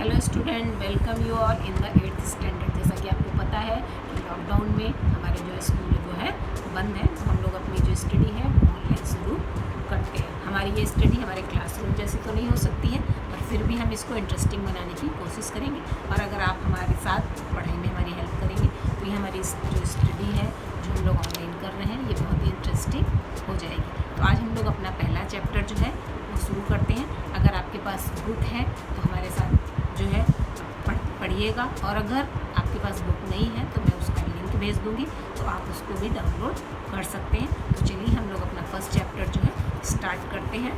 Hello student, welcome you all in the 8th standard. जैसा कि आपको पता है कि लॉकडाउन में हमारे जो है स्कूल जो है बंद है, तो हम लोग अपनी जो स्टडी है वो ऑनलाइन शुरू करते हैं। हमारी ये स्टडी हमारे क्लासरूम जैसी तो नहीं हो सकती है, पर फिर भी हम इसको इंटरेस्टिंग बनाने की कोशिश करेंगे। और अगर आप हमारे साथ पढ़ाई में हमारी हेल्प करेंगे तो ये हमारी जो स्टडी है जो हम लोग ऑनलाइन कर रहे हैं ये बहुत ही इंटरेस्टिंग हो जाएगी। तो आज हम लोग अपना पहला चैप्टर जो है वो शुरू करते हैं। अगर आपके पास बुक है तो हमारे साथ जो है पढ़िएगा, और अगर आपके पास बुक नहीं है तो मैं उसका लिंक भेज दूँगी, तो आप उसको भी डाउनलोड कर सकते हैं। तो चलिए हम लोग अपना फर्स्ट चैप्टर जो है स्टार्ट करते हैं।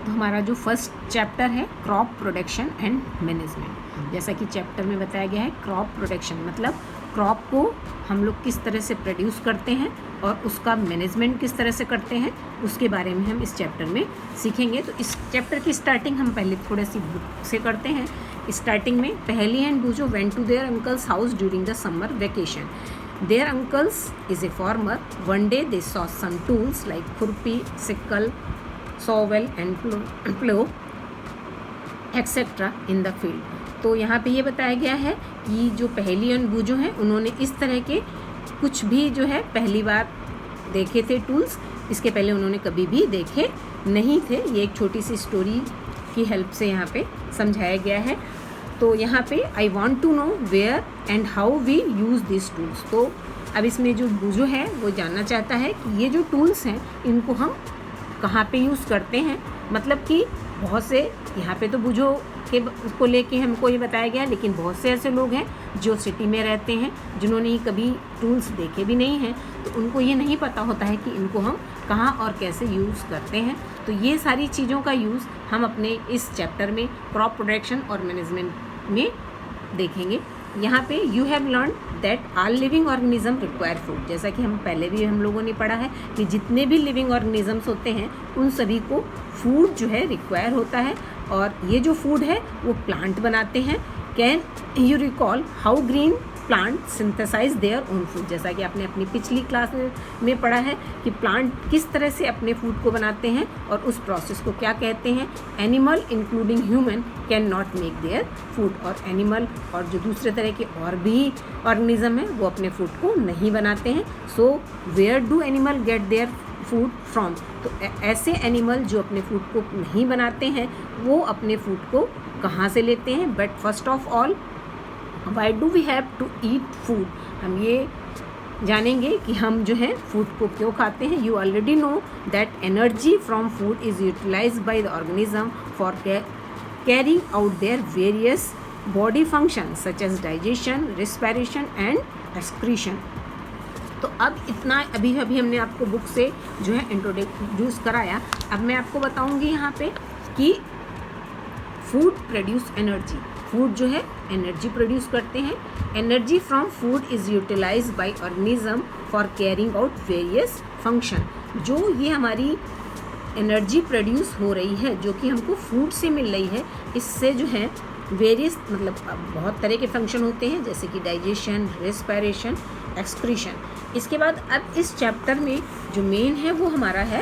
तो हमारा जो फर्स्ट चैप्टर है क्रॉप प्रोडक्शन एंड मैनेजमेंट। जैसा कि चैप्टर में बताया गया है, क्रॉप प्रोडक्शन मतलब क्रॉप को हम लोग किस तरह से प्रोड्यूस करते हैं और उसका मैनेजमेंट किस तरह से करते हैं, उसके बारे में हम इस चैप्टर में सीखेंगे। तो इस चैप्टर की स्टार्टिंग हम पहले थोड़ी सी बुक से करते हैं। स्टार्टिंग में Paheli and Boojho went to their uncle's house during the summer vacation. Their uncles is a farmer. One day they saw some tools like खुरपी, sickle, shovel and plow etc. in the field. तो यहाँ पे ये बताया गया है कि जो पहली एंड बूजो हैं उन्होंने इस तरह के कुछ भी जो है पहली बार देखे थे टूल्स। इसके पहले उन्होंने कभी भी देखे नहीं थे। ये एक छोटी सी स्टोरी की हेल्प से यहाँ पे समझाया गया है। तो यहाँ पे I want to know where and how we use this tools. तो अब इसमें जो बूजो है वो जानना चाहता है कि ये जो टूल्स हैं इनको हम कहाँ पे यूज़ करते हैं। मतलब कि बहुत से यहाँ पे तो बूजो के को लेके हमको ये बताया गया, लेकिन बहुत से ऐसे लोग हैं जो सिटी में रहते हैं जिन्होंने कभी टूल्स देखे भी नहीं हैं, तो उनको ये नहीं पता होता है कि इनको हम कहाँ और कैसे यूज़ करते हैं। तो ये सारी चीज़ों का यूज़ हम अपने इस चैप्टर में क्रॉप प्रोडक्शन और मैनेजमेंट में देखेंगे। यहाँ पे you have learn that all living organism require food. जैसा कि हम पहले भी हम लोगों ने पढ़ा है कि जितने भी लिविंग ऑर्गेनिजम्स होते हैं उन सभी को फूड जो है रिक्वायर होता है, और ये जो फूड है वो प्लांट बनाते हैं। Can you recall how green plant synthesise their own food. जैसा कि आपने अपनी पिछली क्लास में पढ़ा है कि प्लांट किस तरह से अपने फूड को बनाते हैं और उस प्रोसेस को क्या कहते हैं। Animal including human can not make their food. और एनिमल और जो दूसरे तरह के और भी ऑर्गेनिज्म हैं वो अपने फूड को नहीं बनाते हैं। So where do animal get their food from. तो ऐसे एनिमल जो अपने फूड को नहीं बनाते हैं वो अपने फूड को कहाँ से लेते हैं। But first of all why do we have to eat food. हम ये जानेंगे कि हम जो है फूड को क्यों खाते हैं। You already know that energy from food is utilised by the organism for carrying out their various body function such as digestion, respiration and excretion. तो अब इतना अभी हमने आपको बुक से जो है इंट्रोड्यूस कराया। अब मैं आपको बताऊंगी यहाँ पे कि फूड प्रोड्यूस एनर्जी। फूड जो है एनर्जी प्रोड्यूस करते हैं। Energy from food is utilised by organism for carrying out various function. जो ये हमारी एनर्जी प्रोड्यूस हो रही है जो कि हमको फूड से मिल रही है, इससे जो है वेरियस मतलब बहुत तरह के फंक्शन होते हैं, जैसे कि डाइजेशन, रेस्पिरेशन, एक्सक्रीशन। इसके बाद अब इस चैप्टर में जो मेन है वो हमारा है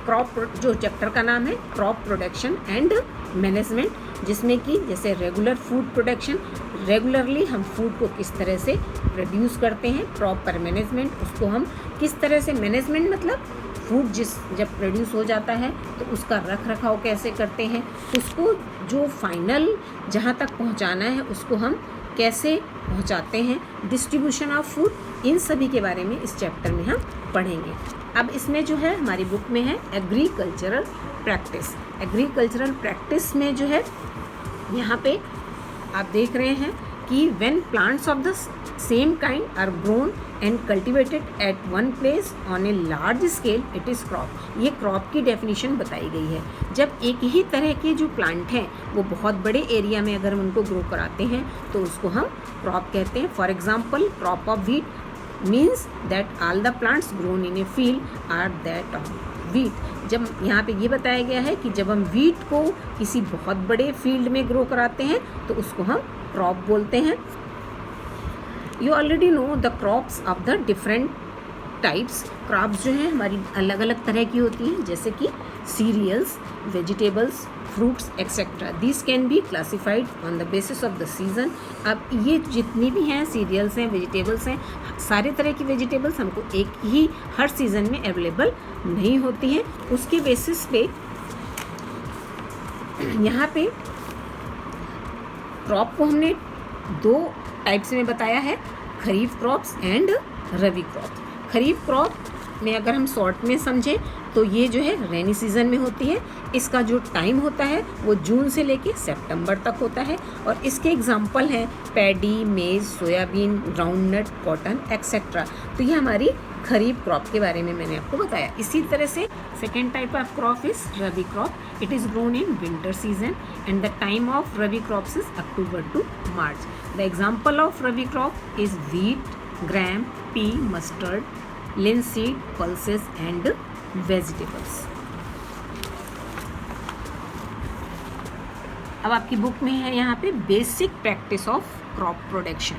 क्रॉप, जो चैप्टर का नाम है क्रॉप प्रोडक्शन एंड मैनेजमेंट, जिसमें कि जैसे रेगुलर फूड प्रोडक्शन, रेगुलरली हम फूड को किस तरह से प्रोड्यूस करते हैं। प्रॉपर मैनेजमेंट, उसको हम किस तरह से मैनेजमेंट मतलब फूड जब प्रोड्यूस हो जाता है तो उसका रख रखाव कैसे करते हैं, उसको जो फाइनल जहाँ तक पहुँचाना है उसको हम कैसे पहुँचाते हैं, डिस्ट्रीब्यूशन ऑफ फूड, इन सभी के बारे में इस चैप्टर में हम पढ़ेंगे। अब इसमें जो है हमारी बुक में है एग्रीकल्चरल प्रैक्टिस। एग्रीकल्चरल प्रैक्टिस में जो है यहाँ पे आप देख रहे हैं कि when plants of the same kind are grown and cultivated at one place on a large scale it is crop. ये क्रॉप की डेफिनेशन बताई गई है। जब एक ही तरह के जो प्लांट हैं वो बहुत बड़े एरिया में अगर हम उनको ग्रो कराते हैं तो उसको हम क्रॉप कहते हैं। For example crop of wheat means that all the plants grown in a field are that of wheat. जब यहाँ पे ये बताया गया है कि जब हम वीट को किसी बहुत बड़े फील्ड में ग्रो कराते हैं तो उसको हम क्रॉप बोलते हैं। You already know the crops of the different types. Crops जो हैं हमारी अलग अलग तरह की होती हैं, जैसे कि cereals, vegetables, fruits etc. These can be classified on the basis of the season. अब ये जितनी भी हैं सीरियल्स हैं, वेजिटेबल्स हैं, सारे तरह की वेजिटेबल्स हमको एक ही हर सीज़न में अवेलेबल नहीं होती हैं. उसके बेसिस पे यहाँ पे क्रॉप को हमने 2 टाइप्स में बताया है, kharif crops and rabi crop. Kharif crop में अगर हम शॉर्ट में समझें तो ये जो है रेनी सीज़न में होती है. इसका जो टाइम होता है वो जून से लेके सितंबर तक होता है. और इसके एग्जांपल हैं पैडी, मेज, सोयाबीन, ग्राउंडनट, कॉटन एक्सेट्रा. तो ये हमारी खरीफ क्रॉप के बारे में मैंने आपको बताया. इसी तरह से second type of crop is rabi crop. It is grown in winter season and the time of rabi crops is October to March. The example of rabi crop is wheat, gram, pea, mustard, linseed, pulses and vegetables. अब आपकी book में है यहाँ पे basic practice of crop production.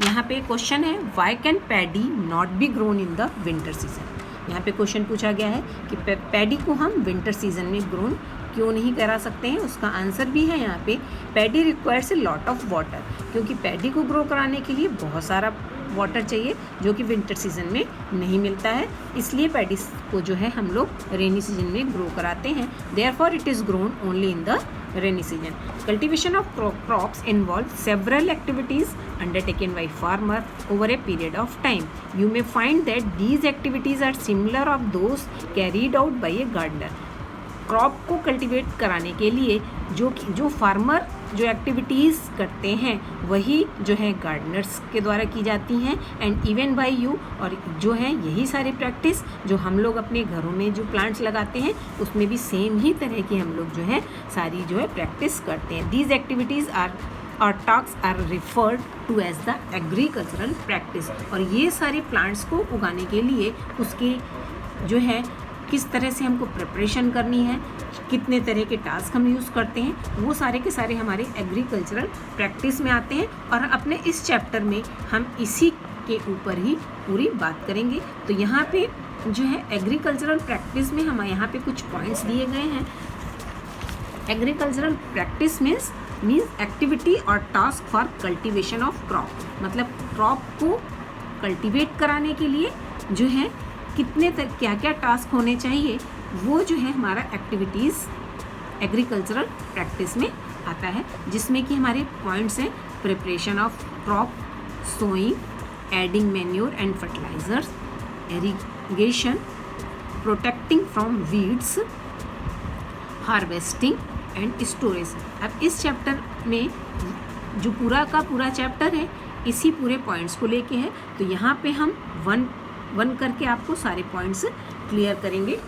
यहाँ पे question है why can paddy not be grown in the winter season. यहाँ पे क्वेश्चन पूछा गया है कि पैडी को हम विंटर सीजन में ग्रोन क्यों नहीं करा सकते हैं. उसका आंसर भी है यहाँ पे paddy requires a lot of water. क्योंकि पैडी को ग्रो कराने के लिए बहुत सारा वाटर चाहिए जो कि विंटर सीजन में नहीं मिलता है. इसलिए पैडी को जो है हम लोग रेनी सीजन में ग्रो कराते हैं. Therefore it is grown only in the rainy season. Cultivation of crops involves several activities undertaken by farmer over a period of time. You may find that these activities are similar of those carried out by a gardener. Crop को cultivate कराने के लिए जो farmer जो activities करते हैं वही जो है गार्डनर्स के द्वारा की जाती हैं एंड इवन बाय यू. और जो है यही सारी प्रैक्टिस जो हम लोग अपने घरों में जो प्लांट्स लगाते हैं उसमें भी सेम ही तरह की हम लोग जो है सारी जो है प्रैक्टिस करते हैं. दीज एक्टिविटीज़ और task are referred to as the agricultural practice. और ये सारे प्लांट्स को उगाने के लिए उसके जो है किस तरह से हमको प्रिपरेशन करनी है, कितने तरह के टास्क हम यूज़ करते हैं, वो सारे के सारे हमारे एग्रीकल्चरल प्रैक्टिस में आते हैं. और अपने इस चैप्टर में हम इसी के ऊपर ही पूरी बात करेंगे. तो यहाँ पे जो है एग्रीकल्चरल प्रैक्टिस में हम यहाँ पे कुछ पॉइंट्स दिए गए हैं. एग्रीकल्चरल प्रैक्टिस मीन्स एक्टिविटी और task for cultivation of crop. मतलब क्रॉप को कल्टीवेट कराने के लिए जो है कितने क्या क्या टास्क होने चाहिए वो जो है हमारा एक्टिविटीज़ एग्रीकल्चरल प्रैक्टिस में आता है. जिसमें कि हमारे पॉइंट्स हैं preparation of crop, sowing, adding manure and fertilisers, irrigation, protecting from weeds, harvesting and storage. अब इस चैप्टर में जो पूरा का पूरा चैप्टर है इसी पूरे पॉइंट्स को लेके है. तो यहाँ पे हम वन करके आपको सारे पॉइंट्स क्लियर करेंगे.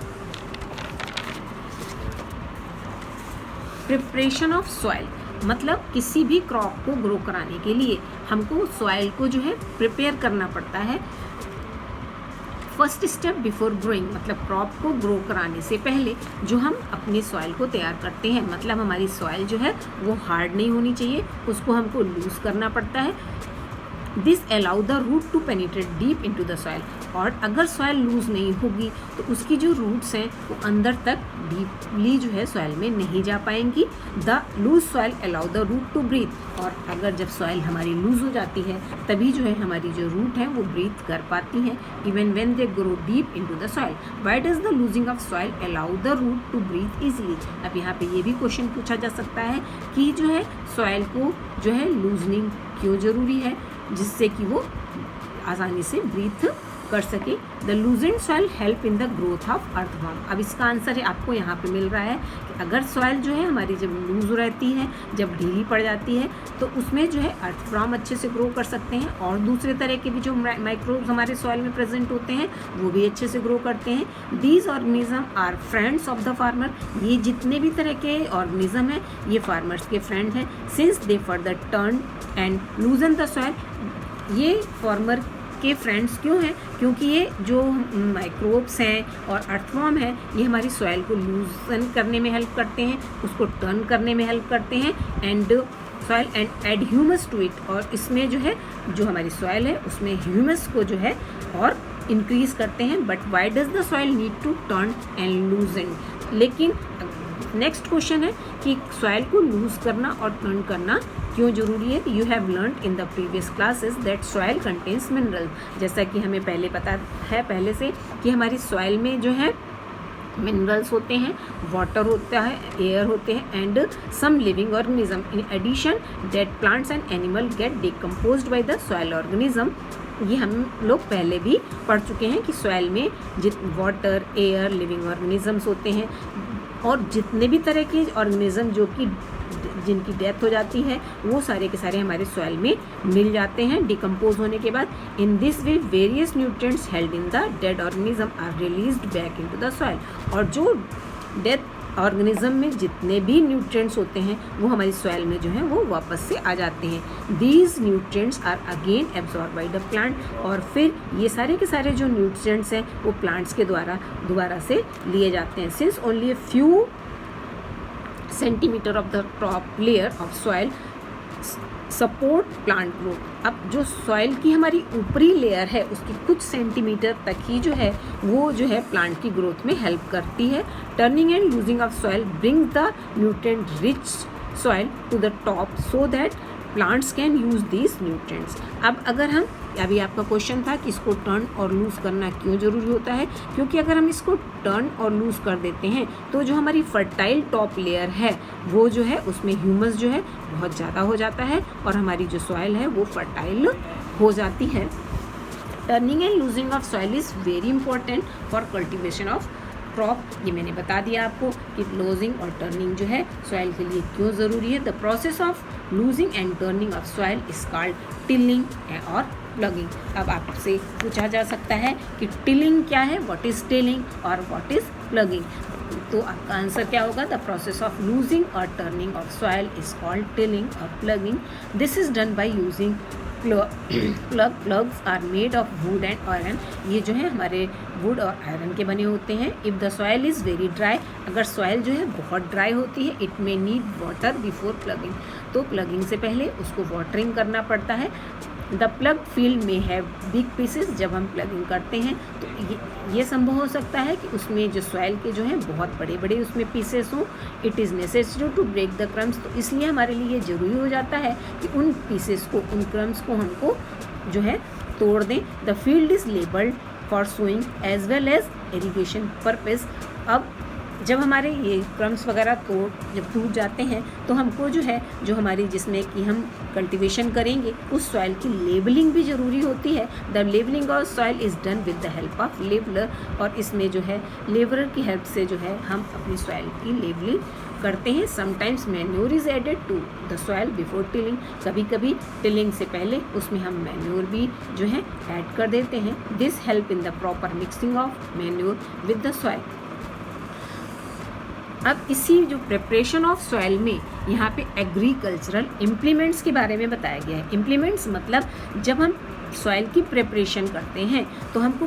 प्रिपरेशन ऑफ सॉइल मतलब किसी भी क्रॉप को ग्रो कराने के लिए हमको सॉइल को जो है प्रिपेयर करना पड़ता है. फर्स्ट स्टेप बिफोर ग्रोइंग मतलब क्रॉप को ग्रो कराने से पहले जो हम अपने सॉइल को तैयार करते हैं. मतलब हमारी सॉइल जो है वो हार्ड नहीं होनी चाहिए, उसको हमको लूज करना पड़ता है. This allow the root to penetrate deep into the soil. और अगर सॉइल लूज नहीं होगी तो उसकी जो रूट्स हैं वो अंदर तक डीपली जो है सॉइल में नहीं जा पाएंगी. The loose soil allow the root to breathe. और अगर जब सॉइल हमारी लूज हो जाती है तभी जो है हमारी जो रूट है वो ब्रीथ कर पाती हैं even when they grow deep into the soil. Why does the loosing of soil allow the root to breathe easily. अब यहाँ पे ये भी क्वेश्चन पूछा जा सकता है कि जो है सॉइल को जो है लूजनिंग क्यों ज़रूरी है जिससे कि वो आसानी से ब्रीथ कर सके. The loosened soil help in the growth of earthworm. अब इसका आंसर है आपको यहाँ पे मिल रहा है कि अगर सॉइल जो है हमारी जब लूज रहती है, जब ढीली पड़ जाती है तो उसमें जो है अर्थवॉर्म अच्छे से ग्रो कर सकते हैं. और दूसरे तरह के भी जो माइक्रोब्स हमारे सॉइल में प्रेजेंट होते हैं वो भी अच्छे से ग्रो करते हैं. These organism are friends of the farmer. ये जितने भी तरह के ऑर्गेनिज्म हैं ये फार्मर्स के फ्रेंड हैं. Since they further turn and लूजन the soil. ये फार्मर के फ्रेंड्स क्यों हैं? क्योंकि ये जो माइक्रोब्स हैं और अर्थवॉर्म है ये हमारी सॉइल को लूजन करने में हेल्प करते हैं, उसको टर्न करने में हेल्प करते हैं and soil and add humus to it. और इसमें जो है जो हमारी सॉइल है उसमें ह्यूमस को जो है और इंक्रीज करते हैं. But why does the soil need to turn and loosen. लेकिन नेक्स्ट क्वेश्चन है कि सॉइल को लूज करना और टर्न करना क्यों जरूरी है। You have learned in the previous classes that soil contains mineral. जैसा कि हमें पहले पता है पहले से कि हमारी सॉइल में जो है मिनरल्स होते हैं, वाटर होता है, एयर होते हैं and some living organism. In addition that plants and animal get decomposed by the soil organism. ये हम लोग पहले भी पढ़ चुके हैं कि सॉइल में वाटर, एयर, लिविंग ऑर्गेनिजम्स होते हैं और जितने भी तरह के ऑर्गेनिज्म जो कि जिनकी डेथ हो जाती है वो सारे के सारे हमारे सॉइल में मिल जाते हैं डिकम्पोज होने के बाद। In this way various nutrients held in the dead organism are released back into the soil. और जो डेथ ऑर्गेनिज्म में जितने भी न्यूट्रिएंट्स होते हैं वो हमारी सॉइल में जो है वो वापस से आ जाते हैं। These nutrients are again absorb by the plant. और फिर ये सारे के सारे जो न्यूट्रिएंट्स हैं वो प्लांट्स के द्वारा दोबारा से लिए जाते हैं। Since only a few centimetre of the top layer of soil support plant growth. अब जो सॉइल की हमारी ऊपरी लेयर है उसकी कुछ सेंटीमीटर तक ही जो है वो जो है प्लांट की ग्रोथ में हेल्प करती है। Turning and loosing of soil bring the nutrient rich soil to the top so that plants can use these nutrients. अब अगर हम अभी आपका क्वेश्चन था कि इसको टर्न और लूज़ करना क्यों ज़रूरी होता है, क्योंकि अगर हम इसको टर्न और लूज़ कर देते हैं तो जो हमारी फर्टाइल टॉप लेयर है वो जो है उसमें ह्यूमस जो है बहुत ज़्यादा हो जाता है और हमारी जो सॉइल है वो फर्टाइल हो जाती है। Turning and loosing of soil is very important for cultivation of crop. ये मैंने बता दिया आपको कि लूजिंग और टर्निंग जो है सॉइल के लिए क्यों ज़रूरी है। The process of losing and turning of soil is called tilling और प्लगिंग। अब आपसे पूछा जा सकता है कि टिलिंग क्या है, व्हाट इज़ टिलिंग और व्हाट इज़ प्लगिंग। तो आपका आंसर क्या होगा, द प्रोसेस ऑफ लूजिंग और turning of soil is called tilling और ploughing. This is done by using ploughs are made of wood and iron. ये जो है हमारे वुड और आयरन के बने होते हैं। If the soil is very dry, अगर सॉइल जो है बहुत ड्राई होती है, it may need water before plugging. तो प्लगिंग से पहले उसको वाटरिंग करना पड़ता है। द प्लग फील्ड में है बिग पीसेस। जब हम प्लगिंग करते हैं तो ये संभव हो सकता है कि उसमें जो सॉइल के जो हैं बहुत बड़े बड़े उसमें पीसेस हों। It is necessary to break the crumbs. तो इसलिए हमारे लिए ज़रूरी हो जाता है कि उन पीसेस को, उन क्रम्स को हमको जो है तोड़ दें। The field is levelled for sowing as well as irrigation purpose. अब जब हमारे ये क्रम्स वगैरह जब टूट जाते हैं तो हमको जो है जो हमारी जिसमें कि हम कल्टीवेशन करेंगे उस सॉइल की लेबलिंग भी ज़रूरी होती है। The labelling of soil is done with the help of labeller. और इसमें जो है लेबरर की हेल्प से जो है हम अपनी सॉइल की लेबलिंग करते हैं। Sometimes manure is added to the soil before tilling. कभी कभी टिलिंग से पहले उसमें हम मैन्योर भी जो है ऐड कर देते हैं। This help in the proper mixing of manure with the soil. अब इसी जो प्रिपरेशन ऑफ सॉइल में यहाँ पे एग्रीकल्चरल इम्प्लीमेंट्स के बारे में बताया गया है। इम्प्लीमेंट्स मतलब जब हम सॉइल की प्रिपरेशन करते हैं तो हमको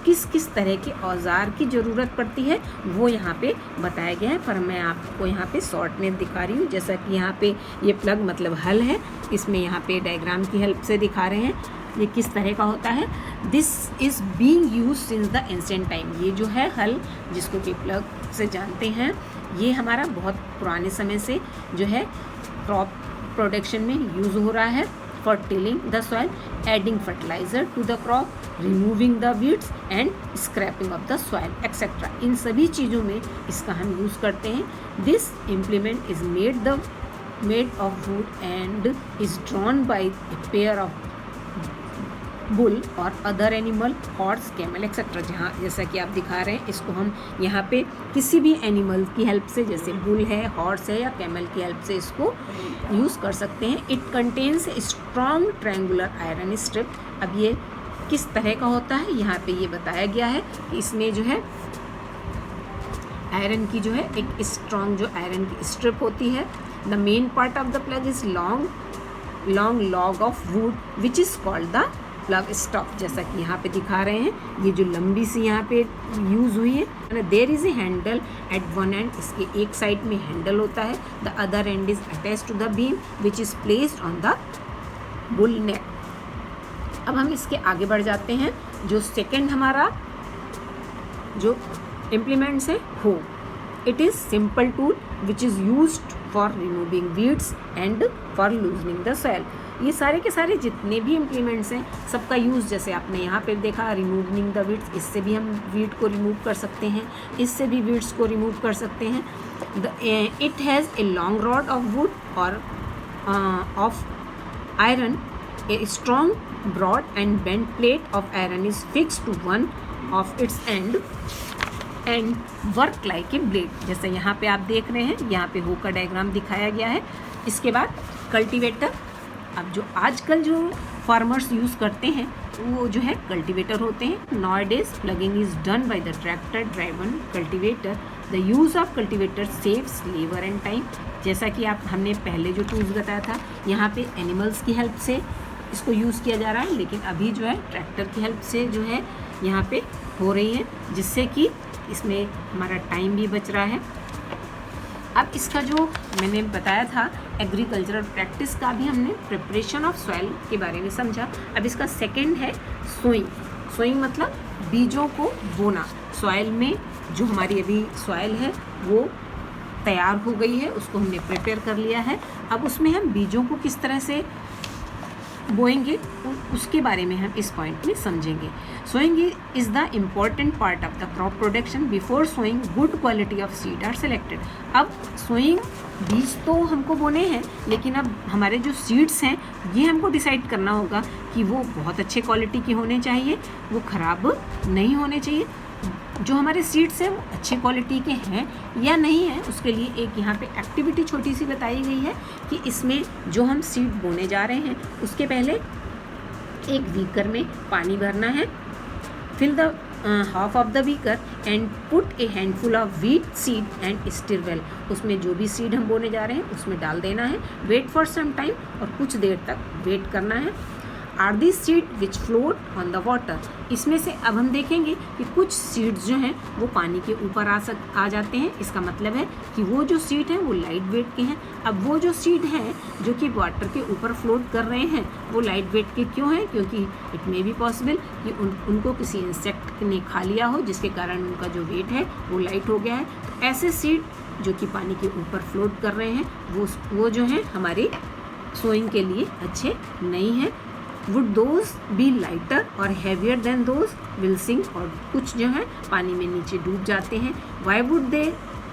किस किस तरह के औजार की ज़रूरत पड़ती है वो यहाँ पे बताया गया है। पर मैं आपको यहाँ पे शॉर्ट में दिखा रही हूँ। जैसा कि यहाँ पे ये प्लग मतलब हल है, इसमें यहाँ पे डायग्राम की हेल्प से दिखा रहे हैं ये किस तरह का होता है। This is being use since the ancient time. ये जो है हल जिसको कि प्लग से जानते हैं, ये हमारा बहुत पुराने समय से जो है क्रॉप प्रोडक्शन में यूज़ हो रहा है। For tilling the soil, adding fertiliser to the crop, removing the weeds and scraping of the soil etcetera. इन सभी चीज़ों में इसका हम यूज़ करते हैं। This implement is made of wood and is drawn by a pair of bull और other animal, horse, camel etcetera. जहाँ जैसा कि आप दिखा रहे हैं इसको हम यहाँ पे किसी भी एनिमल की हेल्प से, जैसे बुल है, हॉर्स है या कैमल की हेल्प से इसको यूज़ कर सकते हैं। It contains a strong triangular iron strip. अब ये किस तरह का होता है यहाँ पे ये बताया गया है कि इसमें जो है आयरन की जो है एक स्ट्रॉन्ग जो आयरन की स्ट्रिप होती है। The main part of the plug is long log of would which is called the plug stock. जैसा कि यहाँ पे दिखा रहे हैं ये जो लंबी सी यहाँ पे यूज़ हुई है। There is a handle at one end, इसके एक साइड में हैंडल होता है। The other end is attach to the beam which is placed on the bull neck. अब हम इसके आगे बढ़ जाते हैं। जो सेकेंड हमारा जो इम्प्लीमेंट्स है हो, It is simple tool which is used for removing weeds and for loosening the soil. ये सारे के सारे जितने भी इम्प्लीमेंट्स हैं सबका यूज़, जैसे आपने यहाँ पे देखा रिमूविंग द वीड्स, इससे भी हम वीड को रिमूव कर सकते हैं, इससे भी वीड्स को रिमूव कर सकते हैं. It has a long rod of wood or of iron. A strong, broad and bent plate of iron is fixed to one of its end and work like a blade. जैसे यहाँ पे आप देख रहे हैं, यहाँ पे हो का डायग्राम दिखाया गया है. इसके बाद कल्टीवेटर. अब जो आजकल जो फार्मर्स यूज़ करते हैं वो जो है कल्टीवेटर होते हैं. Nowadays plugging is done by the tractor driven cultivator. The use of cultivator saves labour and time. जैसा कि हमने पहले जो टूल्स बताया था, यहाँ पे एनिमल्स की हेल्प से इसको यूज़ किया जा रहा है, लेकिन अभी जो है ट्रैक्टर की हेल्प से जो है यहाँ पे हो रही है, जिससे कि इसमें हमारा टाइम भी बच रहा है. अब इसका जो मैंने बताया था एग्रीकल्चरल प्रैक्टिस का भी हमने प्रिपरेशन ऑफ सॉइल के बारे में समझा. अब इसका सेकंड है सोइंग. सोइंग मतलब बीजों को बोना. सॉइल में जो हमारी अभी सॉइल है वो तैयार हो गई है, उसको हमने प्रिपेयर कर लिया है. अब उसमें हम बीजों को किस तरह से बोएंगे उसके बारे में हम इस पॉइंट में समझेंगे. Sowing is the important part of the crop production. Before sowing good quality of seed are selected. अब सोइंग बीज तो हमको बोने हैं, लेकिन अब हमारे जो सीड्स हैं ये हमको डिसाइड करना होगा कि वो बहुत अच्छे क्वालिटी के होने चाहिए, वो ख़राब नहीं होने चाहिए. जो हमारे सीड्स हैं वो अच्छी क्वालिटी के हैं या नहीं हैं, उसके लिए एक यहाँ पे एक्टिविटी छोटी सी बताई गई है कि इसमें जो हम सीड बोने जा रहे हैं उसके पहले एक बीकर में पानी भरना है. Fill the half of the beaker and put a handful of wheat seed and stir well. उसमें जो भी सीड हम बोने जा रहे हैं उसमें डाल देना है. वेट फॉर सम टाइम, और कुछ देर तक वेट करना है. Are the seed which float on the water. इसमें से अब हम देखेंगे कि कुछ सीड्स जो हैं वो पानी के ऊपर आ जाते हैं. इसका मतलब है कि वो जो सीड हैं वो लाइट वेट के हैं. अब वो जो सीड हैं जो कि वाटर के ऊपर फ्लोट कर रहे हैं वो लाइट वेट के क्यों हैं? क्योंकि इट मे बी पॉसिबल कि उनको किसी इंसेक्ट ने खा लिया हो, जिसके कारण उनका जो वेट है वो लाइट हो गया है. तो ऐसे सीड जो कि पानी के ऊपर फ्लोट कर रहे हैं वो जो हैं हमारे सोइंग के लिए अच्छे नहीं हैं. वुड दोज बी लाइटर और heavier than those will sink. और कुछ जो है पानी में नीचे डूब जाते हैं. Why would they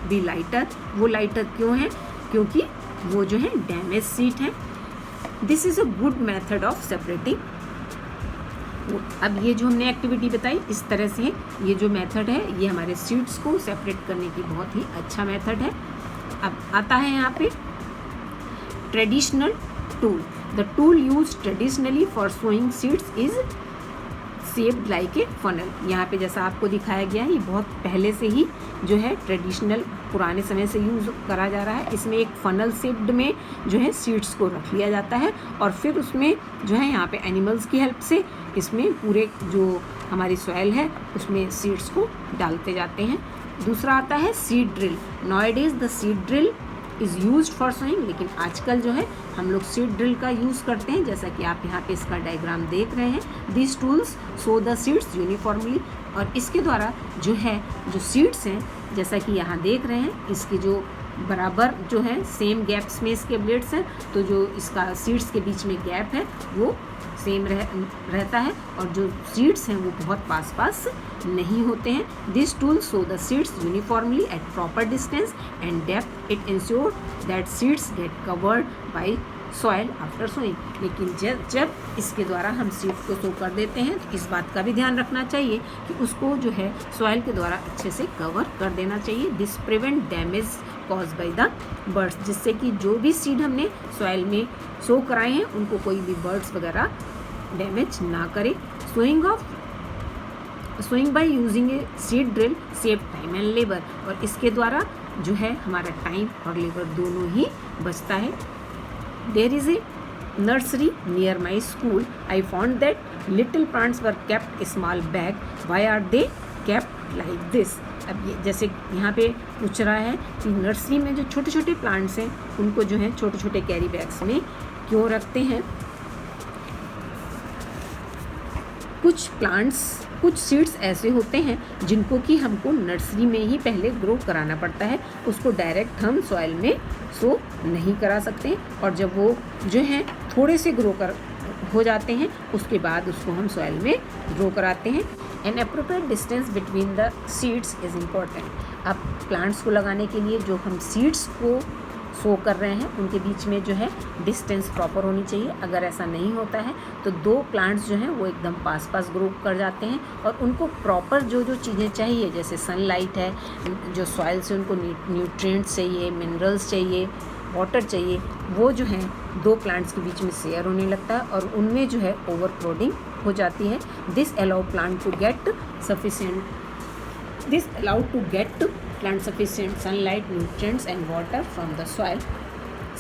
B lighter? वो लाइटर क्यों हैं? क्योंकि वो जो है डैमेज सीड हैं. This is a good method of separating. अब ये जो हमने एक्टिविटी बताई, इस तरह से ये जो मेथड है ये हमारे सीड्स को सेपरेट करने की बहुत ही अच्छा मेथड है. अब आता है यहाँ पे traditional tool. The tool used traditionally for sowing seeds is shaped like a funnel. यहाँ पे जैसा आपको दिखाया गया है ये बहुत पहले से ही जो है ट्रेडिशनल पुराने समय से यूज़ करा जा रहा है. इसमें एक फनल शेप्ड में जो है सीड्स को रख लिया जाता है और फिर उसमें जो है यहाँ पे एनिमल्स की हेल्प से इसमें पूरे जो हमारी सॉइल है उसमें सीड्स को डालते जाते हैं. दूसरा आता है seed drill. Nowadays the seed drill is used for sowing. लेकिन आजकल जो है हम लोग सीड ड्रिल का यूज़ करते हैं, जैसा कि आप यहाँ पे इसका डायग्राम देख रहे हैं. This tools so the seeds uniformly. और इसके द्वारा जो है जो सीड्स हैं जैसा कि यहाँ देख रहे हैं इसकी जो बराबर जो है सेम गैप्स में इसके ब्लेड्स हैं, तो जो इसका सीड्स के बीच में गैप है वो सेम रहता है और जो सीड्स हैं वो बहुत पास पास नहीं होते हैं. This tool sow the seeds uniformly at proper distance and depth. It ensure that seeds get covered by soil after sowing. लेकिन जब इसके द्वारा हम सीड को सो कर देते हैं तो इस बात का भी ध्यान रखना चाहिए कि उसको जो है सॉइल के द्वारा अच्छे से कवर कर देना चाहिए. This prevent damage cause by the birds. जिससे कि जो भी सीड हमने सॉइल में सो कराए हैं उनको कोई भी बर्ड्स वगैरह डैमेज ना करे. Sowing by using a seed drill save time and labour. और इसके द्वारा जो है हमारा टाइम और लेबर दोनों ही बचता है. There is a nursery near my school. I found that little plants were kept a small bag. Why are they kept like this? अब ये जैसे यहाँ पे पूछ रहा है कि नर्सरी में जो छोटे छोटे प्लांट्स हैं उनको जो है छोटे छोटे कैरी बैग्स में क्यों रखते हैं. कुछ प्लांट्स कुछ सीड्स ऐसे होते हैं जिनको कि हमको नर्सरी में ही पहले ग्रो कराना पड़ता है, उसको डायरेक्ट हम सॉइल में सो नहीं करा सकते। और जब वो जो हैं थोड़े से ग्रो कर हो जाते हैं उसके बाद उसको हम सॉइल में ग्रो कराते हैं। An appropriate distance between the seeds is important. अब प्लांट्स को लगाने के लिए जो हम सीड्स को सो कर रहे हैं उनके बीच में जो है डिस्टेंस प्रॉपर होनी चाहिए। अगर ऐसा नहीं होता है तो दो प्लांट्स जो हैं वो एकदम पास पास ग्रो कर जाते हैं और उनको प्रॉपर जो जो चीज़ें चाहिए, जैसे सनलाइट है, जो सॉइल से उनको न्यूट्रिएंट्स चाहिए, मिनरल्स चाहिए, वाटर चाहिए, वो जो हैं दो प्लांट्स के बीच में शेयर होने लगता है और उनमें जो है ओवरक्राउडिंग हो जाती है। This allow plant to get plant sufficient sunlight, nutrients and water from the soil.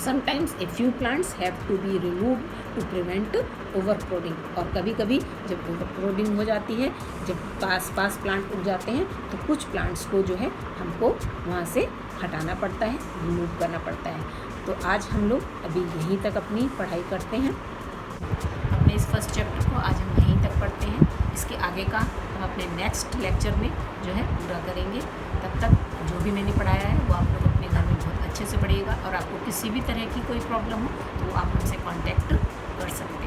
Sometimes a few plants have to be removed to prevent overcrowding. और कभी कभी जब overcrowding हो जाती है, जब पास पास प्लांट उग जाते हैं तो कुछ प्लांट्स को जो है हमको वहाँ से हटाना पड़ता है, रिमूव करना पड़ता है। तो आज हम लोग अभी यहीं तक अपनी पढ़ाई करते हैं। अपने इस फर्स्ट चैप्टर को आज हम यहीं तक पढ़ते हैं। इसके आगे का हम अपने नेक्स्ट लेक्चर में जो है पूरा करेंगे। तब तक जो भी मैंने पढ़ाया है वो आप लोग अपने घर में बहुत अच्छे से पढ़िएगा और आपको किसी भी तरह की कोई प्रॉब्लम हो तो आप हमसे कांटेक्ट कर सकते हैं।